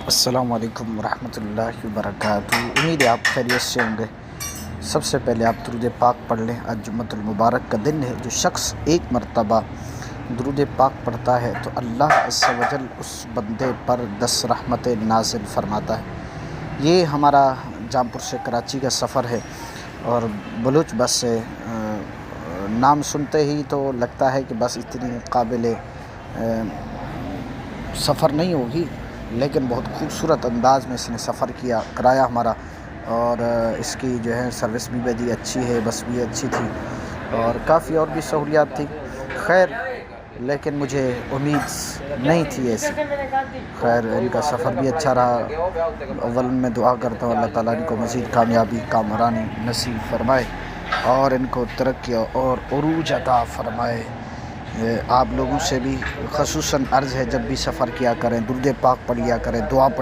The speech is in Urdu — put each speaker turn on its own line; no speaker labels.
السلام علیکم ورحمۃ اللہ وبرکاتہ۔ امید ہے آپ خیریت سے ہوں گے۔ سب سے پہلے آپ درود پاک پڑھ لیں۔ آج جمعۃ المبارک کا دن ہے۔ جو شخص ایک مرتبہ درود پاک پڑھتا ہے تو اللہ عز و جل اس بندے پر 10 رحمتیں نازل فرماتا ہے۔ یہ ہمارا جامپور سے کراچی کا سفر ہے اور بلوچ بس سے نام سنتے ہی تو لگتا ہے کہ بس اتنی قابل سفر نہیں ہوگی، لیکن بہت خوبصورت انداز میں اس نے سفر کرایا ہمارا، اور اس کی جو ہے سروس بھی بڑی اچھی ہے، بس بھی اچھی تھی اور کافی اور بھی سہولیات تھی۔ خیر لیکن مجھے امید نہیں تھی ایسی۔ خیر ان کا سفر بھی اچھا رہا۔ اول میں دعا کرتا ہوں اللہ تعالیٰ ان کو مزید کامیابی کامرانی نصیب فرمائے اور ان کو ترقی اور عروج عطا فرمائے۔ آپ لوگوں سے بھی خصوصاً عرض ہے، جب بھی سفر کیا کریں درود پاک پڑھ لیا کریں، دعا پڑھ